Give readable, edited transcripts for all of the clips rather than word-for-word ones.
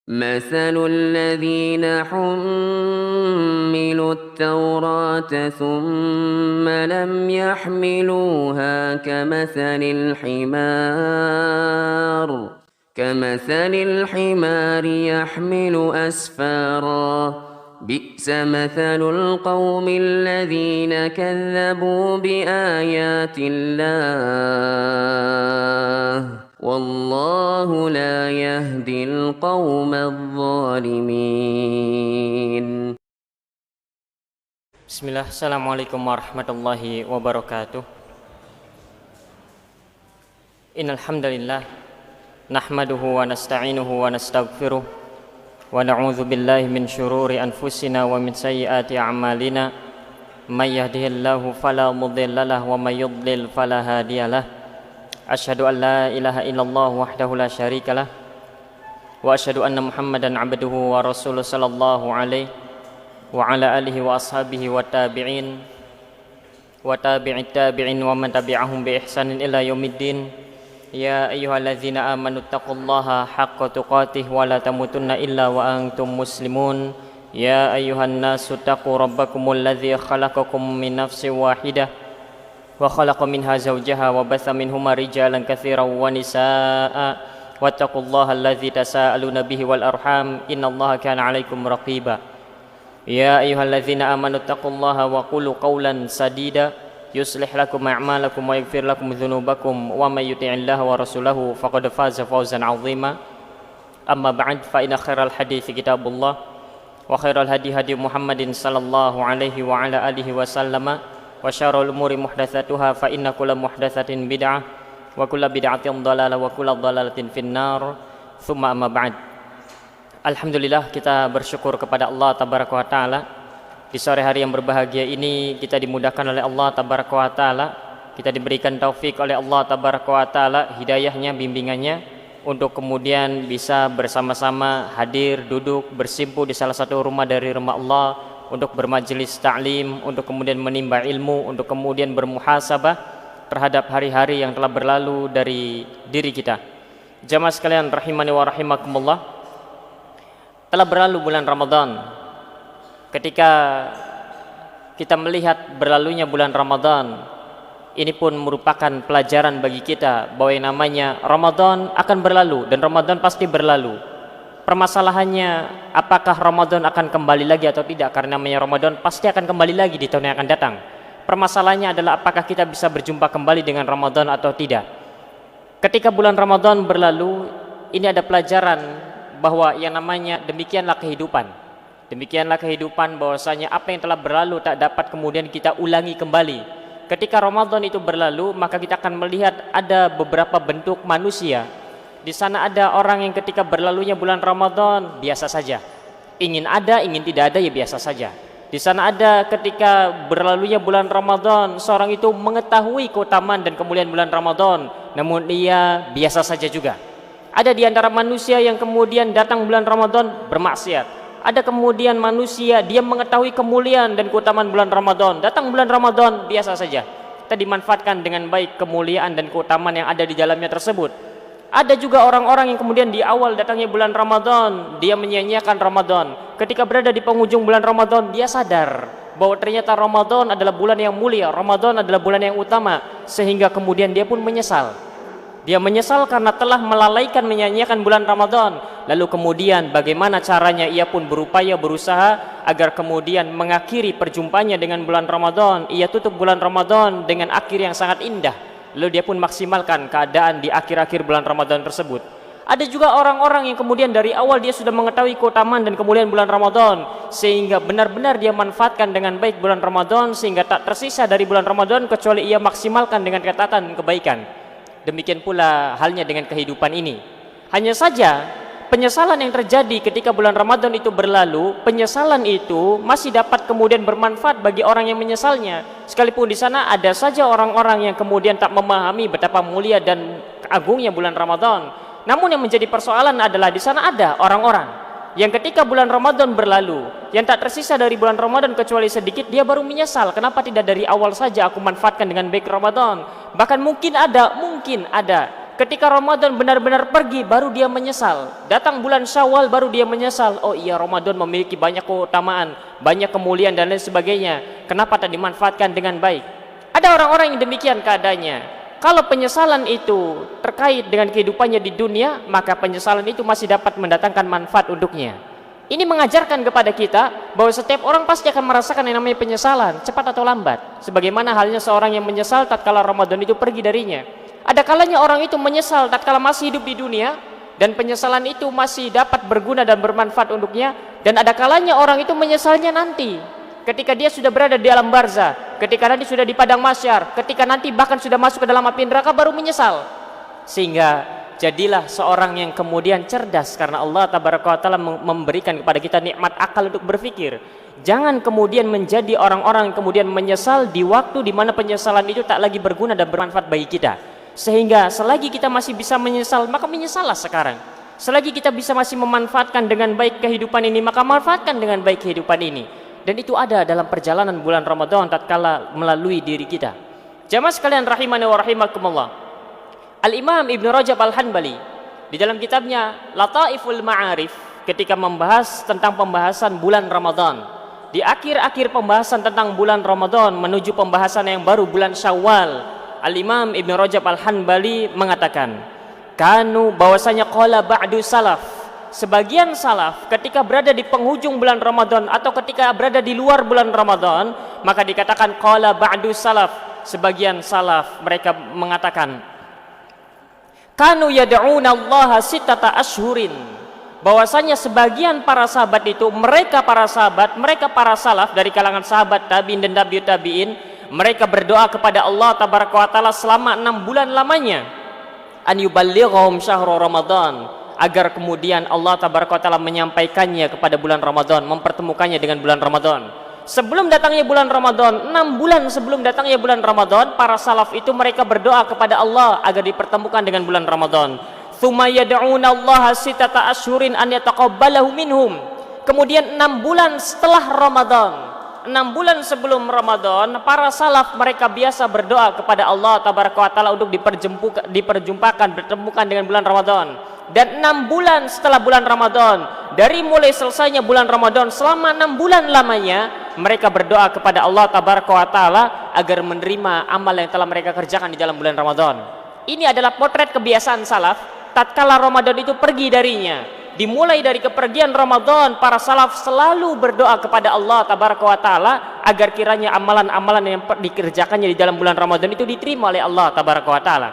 مثل الذين حملوا التوراة ثم لم يحملوها كمثل الحمار يحمل أسفارا بئس مثل القوم الذين كذبوا بآيات الله والله لا يهدي القوم الظالمين. Bismillah, Assalamualaikum warahmatullahi wabarakatuh. Innal hamdalillah nahmaduhu wa nasta'inuhu wa nastaghfiruh wa na'udzu billahi min syururi anfusina wa min sayyiati a'malina may yahdihillahu fala mudhillalah wa may yudlil fala hadiyalah. Asyhadu an la ilaha illallah wahdahu la syarikalah wa asyhadu anna Muhammadan 'abduhu wa rasuluhu sallallahu alaihi wa ala alihi wa ashabihi wa tabi'in wa tabi'it tabi'in wa man tabi'ahum bi ihsanin ila yaumiddin. Ya ayyuhalladzina amanu taqullaha haqqa tuqatih wa la tamutunna illa wa antum muslimun. Ya ayyuhan nasu taqu rabbakumul ladzi khalaqakum min nafsin wahidah wa khalaqa minha zawjaha wa batha minhuma rijalan katsiran wa nisaa'a wattaqullaha alladzi tasaaluna bihi wal arham innallaha kana 'alaikum raqiba. Ya ayyuhalladzina amanu taqullaha wa qulu qawlan sadida yuslih lakum a'malakum wa yaghfir lakum dzunubakum wa may yuti'illaha wa rasulahu faqad faza fawzan 'azima. Amma ba'd, fa inna khairal hadithi kitabullah wa khairal hadi hadi Muhammadin sallallahu alaihi wa ala alihi wa sallama wa syarrul umuri muhdatsatuha fa inna kulla muhdatsatin bid'ah wa kulla bid'atin dhalalah wa kulla dhalalatin finnar. Tsumma amma ba'd. Alhamdulillah, kita bersyukur kepada Allah tabaraka wa taala. Di sore hari yang berbahagia ini kita dimudahkan oleh Allah tabaraka wa taala, kita diberikan taufik oleh Allah tabaraka wa taala, hidayahnya, bimbingannya untuk kemudian bisa bersama-sama hadir, duduk, bersimpu di salah satu rumah dari rumah Allah untuk bermajelis ta'lim, untuk kemudian menimba ilmu, untuk kemudian bermuhasabah terhadap hari-hari yang telah berlalu dari diri kita. Jamaah sekalian rahimani wa rahimakumullah, telah berlalu bulan Ramadan. Ketika kita melihat berlalunya bulan Ramadan, ini pun merupakan pelajaran bagi kita bahwa yang namanya Ramadan akan berlalu dan Ramadan pasti berlalu. Permasalahannya, apakah Ramadan akan kembali lagi atau tidak? Karena namanya Ramadan pasti akan kembali lagi di tahun yang akan datang. Permasalahannya adalah apakah kita bisa berjumpa kembali dengan Ramadan atau tidak. Ketika bulan Ramadan berlalu, ini ada pelajaran bahwa yang namanya demikianlah kehidupan. Demikianlah kehidupan, bahwasanya apa yang telah berlalu tak dapat kemudian kita ulangi kembali. Ketika Ramadan itu berlalu, maka kita akan melihat ada beberapa bentuk manusia. Di sana ada orang yang ketika berlalunya bulan Ramadan biasa saja, ingin ada, ingin tidak ada, ya biasa saja. Di sana ada ketika berlalunya bulan Ramadan, seorang itu mengetahui keutamaan dan kemuliaan bulan Ramadan, namun ia biasa saja juga. Ada di antara manusia yang kemudian datang bulan Ramadan bermaksiat. Ada kemudian manusia dia mengetahui kemuliaan dan keutamaan bulan Ramadan, datang bulan Ramadan biasa saja. Kita dimanfaatkan dengan baik kemuliaan dan keutamaan yang ada di dalamnya tersebut. Ada juga orang-orang yang kemudian di awal datangnya bulan Ramadan, dia menyia-nyiakan Ramadan. Ketika berada di penghujung bulan Ramadan, dia sadar bahwa ternyata Ramadan adalah bulan yang mulia, Ramadan adalah bulan yang utama, sehingga kemudian dia pun menyesal. Dia menyesal karena telah melalaikan, menyia-nyiakan bulan Ramadan. Lalu kemudian bagaimana caranya? Ia pun berupaya, berusaha agar kemudian mengakhiri perjumpaannya dengan bulan Ramadan. Ia tutup bulan Ramadan dengan akhir yang sangat indah. Lalu dia pun maksimalkan keadaan di akhir-akhir bulan Ramadan tersebut. Ada juga orang-orang yang kemudian dari awal dia sudah mengetahui keutamaan dan kemuliaan bulan Ramadan, sehingga benar-benar dia manfaatkan dengan baik bulan Ramadan, sehingga tak tersisa dari bulan Ramadan kecuali ia maksimalkan dengan ketaatan kebaikan. Demikian pula halnya dengan kehidupan ini. Hanya saja penyesalan yang terjadi ketika bulan Ramadan itu berlalu, penyesalan itu masih dapat kemudian bermanfaat bagi orang yang menyesalnya. Sekalipun di sana ada saja orang-orang yang kemudian tak memahami betapa mulia dan agungnya bulan Ramadan. Namun yang menjadi persoalan adalah di sana ada orang-orang yang ketika bulan Ramadan berlalu, yang tak tersisa dari bulan Ramadan kecuali sedikit, dia baru menyesal, kenapa tidak dari awal saja aku manfaatkan dengan baik Ramadan. Bahkan mungkin ada Ketika Ramadan benar-benar pergi, baru dia menyesal. Datang bulan Syawal, baru dia menyesal. Oh iya, Ramadan memiliki banyak keutamaan, banyak kemuliaan dan lain sebagainya. Kenapa tak dimanfaatkan dengan baik? Ada orang-orang yang demikian keadaannya. Kalau penyesalan itu terkait dengan kehidupannya di dunia, maka penyesalan itu masih dapat mendatangkan manfaat untuknya. Ini mengajarkan kepada kita bahwa setiap orang pasti akan merasakan yang namanya penyesalan, cepat atau lambat. Sebagaimana halnya seorang yang menyesal tatkala Ramadan itu pergi darinya. Ada kalanya orang itu menyesal tatkala masih hidup di dunia, dan penyesalan itu masih dapat berguna dan bermanfaat untuknya. Dan ada kalanya orang itu menyesalnya nanti, ketika dia sudah berada di alam barzah, ketika nanti sudah di padang mahsyar, ketika nanti bahkan sudah masuk ke dalam api neraka, baru menyesal. Sehingga jadilah seorang yang kemudian cerdas, karena Allah tabaraka wa taala memberikan kepada kita nikmat akal untuk berpikir. Jangan kemudian menjadi orang-orang yang kemudian menyesal di waktu di mana penyesalan itu tak lagi berguna dan bermanfaat bagi kita. Sehingga selagi kita masih bisa menyesal, maka menyesallah sekarang. Selagi kita bisa masih memanfaatkan dengan baik kehidupan ini, maka manfaatkan dengan baik kehidupan ini. Dan itu ada dalam perjalanan bulan Ramadan tatkala melalui diri kita. Jamaah sekalian rahimani wa rahimakumullah. Al-Imam Ibn Rajab Al-Hanbali di dalam kitabnya Lataiful Ma'arif, ketika membahas tentang pembahasan bulan Ramadan, di akhir-akhir pembahasan tentang bulan Ramadan menuju pembahasan yang baru bulan Syawal, Al-Imam Ibn Rajab Al-Hanbali mengatakan, kanu, bahwasanya qala ba'du salaf, sebagian salaf ketika berada di penghujung bulan Ramadan atau ketika berada di luar bulan Ramadan, maka dikatakan qala ba'du salaf, sebagian salaf mereka mengatakan, kanu yad'una Allah sittata ashhurin, bahwasanya sebagian para sahabat itu, mereka para sahabat, mereka para salaf dari kalangan sahabat tabi'in dan tabi'ut tabi'in, mereka berdoa kepada Allah tabaraka wa taala selama 6 bulan lamanya, an yuballighum syahrul Ramadan, agar kemudian Allah tabaraka wa taala menyampaikannya kepada bulan Ramadan, mempertemukannya dengan bulan Ramadan. Sebelum datangnya bulan Ramadan, 6 bulan sebelum datangnya bulan Ramadan, para salaf itu mereka berdoa kepada Allah agar dipertemukan dengan bulan Ramadan. Tsumma yad'una Allah sittata ashhurin an yataqabbalahu minhum. Kemudian 6 bulan setelah Ramadan, 6 bulan sebelum Ramadan, para salaf mereka biasa berdoa kepada Allah tabaraka wa taala untuk diperjumpakan, bertemukan dengan bulan Ramadan. Dan 6 bulan setelah bulan Ramadan, dari mulai selesainya bulan Ramadan, selama 6 bulan lamanya mereka berdoa kepada Allah tabaraka wa taala agar menerima amal yang telah mereka kerjakan di dalam bulan Ramadan. Ini adalah potret kebiasaan salaf tatkala Ramadan itu pergi darinya. Dimulai dari kepergian Ramadan, para salaf selalu berdoa kepada Allah tabaraka wa taala agar kiranya amalan-amalan yang dikerjakannya di dalam bulan Ramadan itu diterima oleh Allah tabaraka wa taala.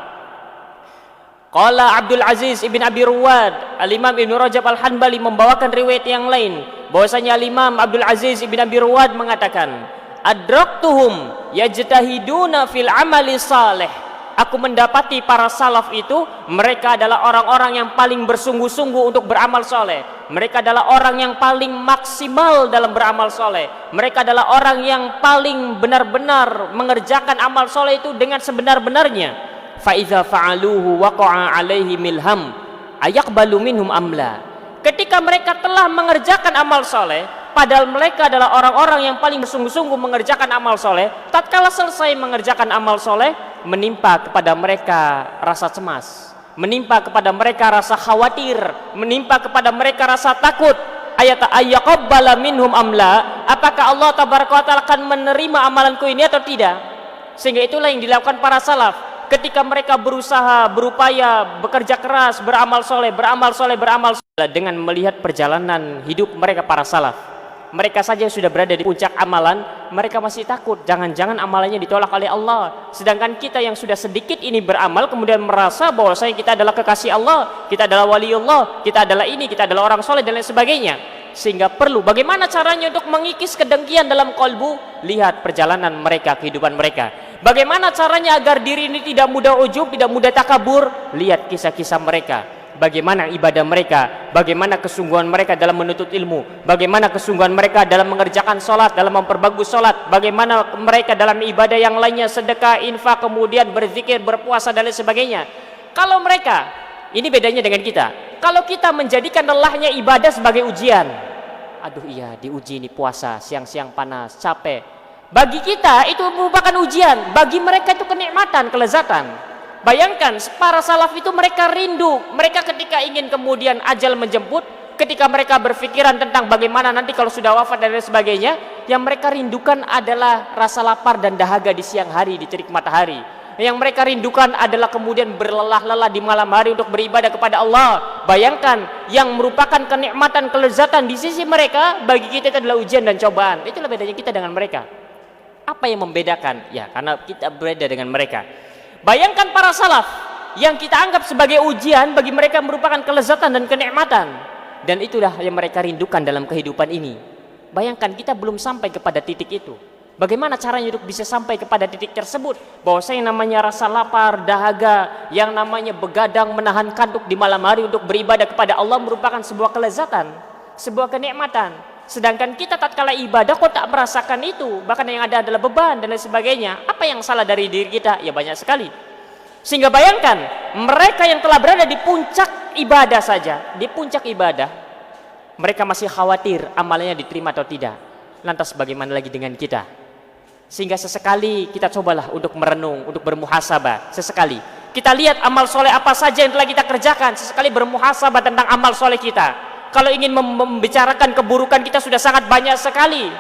Qala Abdul Aziz ibn Abi Ruwad, Al-Imam Ibn Rajab Al-Hanbali membawakan riwayat yang lain, bahwasanya Al-Imam Abdul Aziz ibn Abi Ruwad mengatakan, adraktuhum yajtahiduna fil amali salih. Aku mendapati para salaf itu, mereka adalah orang-orang yang paling bersungguh-sungguh untuk beramal soleh. Mereka adalah orang yang paling maksimal dalam beramal soleh. Mereka adalah orang yang paling benar-benar mengerjakan amal soleh itu dengan sebenar-benarnya. Fa'idha fa'aluhu waqa'a alaihi milham ayaqbalu minhum amla. Ketika mereka telah mengerjakan amal soleh, padahal mereka adalah orang-orang yang paling bersungguh-sungguh mengerjakan amal soleh, tatkala selesai mengerjakan amal soleh, menimpa kepada mereka rasa cemas, menimpa kepada mereka rasa khawatir, menimpa kepada mereka rasa takut. Ayat ayyaqabbala minhum amla, apakah Allah tabaraka wa taala akan menerima amalanku ini atau tidak? Sehingga itulah yang dilakukan para salaf ketika mereka berusaha, berupaya, bekerja keras, beramal soleh, dengan melihat perjalanan hidup mereka para salaf. Mereka saja sudah berada di puncak amalan, mereka masih takut jangan-jangan amalannya ditolak oleh Allah. Sedangkan kita yang sudah sedikit ini beramal kemudian merasa bahwa kita adalah kekasih Allah, kita adalah waliullah, kita adalah ini, kita adalah orang soleh dan lain sebagainya. Sehingga perlu bagaimana caranya untuk mengikis kedengkian dalam kolbu. Lihat perjalanan mereka, kehidupan mereka. Bagaimana caranya agar diri ini tidak mudah ujub, tidak mudah takabur. Lihat kisah-kisah mereka. Bagaimana ibadah mereka, bagaimana kesungguhan mereka dalam menuntut ilmu, bagaimana kesungguhan mereka dalam mengerjakan sholat, dalam memperbagus sholat, bagaimana mereka dalam ibadah yang lainnya, sedekah, infak, kemudian berzikir, berpuasa dan lain sebagainya. Kalau mereka, ini bedanya dengan kita. Kalau kita menjadikan lelahnya ibadah sebagai ujian, aduh iya diuji nih puasa, siang-siang panas, capek. Bagi kita itu merupakan ujian, bagi mereka itu kenikmatan, kelezatan. Bayangkan para salaf itu mereka rindu, mereka ketika ingin kemudian ajal menjemput, ketika mereka berpikiran tentang bagaimana nanti kalau sudah wafat dan lain sebagainya, yang mereka rindukan adalah rasa lapar dan dahaga di siang hari, di terik matahari. Yang mereka rindukan adalah kemudian berlelah-lelah di malam hari untuk beribadah kepada Allah. Bayangkan, yang merupakan kenikmatan, kelezatan di sisi mereka, bagi kita itu adalah ujian dan cobaan. Itulah bedanya kita dengan mereka. Apa yang membedakan? Ya, karena kita berbeda dengan mereka. Bayangkan para salaf yang kita anggap sebagai ujian, bagi mereka merupakan kelezatan dan kenikmatan. Dan itulah yang mereka rindukan dalam kehidupan ini. Bayangkan, kita belum sampai kepada titik itu. Bagaimana caranya untuk bisa sampai kepada titik tersebut? Bahwa yang namanya rasa lapar, dahaga, yang namanya begadang, menahan kantuk di malam hari untuk beribadah kepada Allah merupakan sebuah kelezatan, sebuah kenikmatan. Sedangkan kita tatkala ibadah kok tak merasakan itu, bahkan yang ada adalah beban dan lain sebagainya. Apa yang salah dari diri kita? Ya banyak sekali. Sehingga bayangkan, mereka yang telah berada di puncak ibadah saja, di puncak ibadah, mereka masih khawatir amalnya diterima atau tidak. Lantas bagaimana lagi dengan kita? Sehingga sesekali kita cobalah untuk merenung, untuk bermuhasabah. Sesekali kita lihat amal soleh apa saja yang telah kita kerjakan. Sesekali bermuhasabah tentang amal soleh kita. Kalau ingin membicarakan keburukan kita sudah sangat banyak sekali,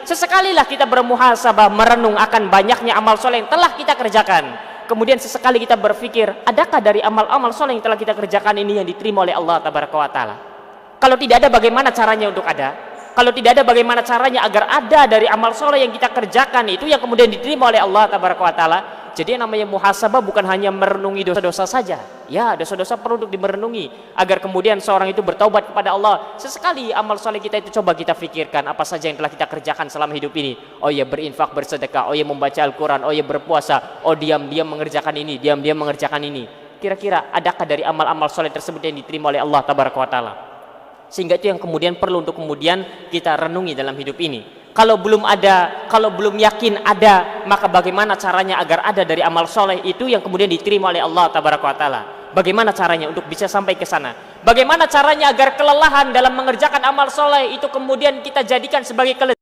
Sesekalilah kita bermuhasabah, merenung akan banyaknya amal soleh yang telah kita kerjakan. Kemudian sesekali kita berpikir, adakah dari amal-amal soleh yang telah kita kerjakan ini yang diterima oleh Allah Tabaraka wa Ta'ala? Kalau tidak ada, bagaimana caranya untuk ada? Kalau tidak ada, bagaimana caranya agar ada dari amal soleh yang kita kerjakan itu yang kemudian diterima oleh Allah Tabaraka wa Ta'ala? Jadi yang namanya muhasabah bukan hanya merenungi dosa-dosa saja. Ya, dosa-dosa perlu untuk dimerenungi agar kemudian seorang itu bertaubat kepada Allah. Sesekali amal soleh kita itu coba kita fikirkan apa saja yang telah kita kerjakan selama hidup ini. Oh ya, berinfak, bersedekah, oh ya, membaca Al-Quran, oh ya, berpuasa, oh diam-diam mengerjakan ini, diam-diam mengerjakan ini. Kira-kira adakah dari amal-amal soleh tersebut yang diterima oleh Allah Tabaraka wa Ta'ala? Sehingga itu yang kemudian perlu untuk kemudian kita renungi dalam hidup ini. Kalau belum ada, kalau belum yakin ada, maka bagaimana caranya agar ada dari amal soleh itu yang kemudian diterima oleh Allah Tabaraka wa Ta'ala? Bagaimana caranya untuk bisa sampai ke sana? Bagaimana caranya agar kelelahan dalam mengerjakan amal soleh itu kemudian kita jadikan sebagai kelelahan?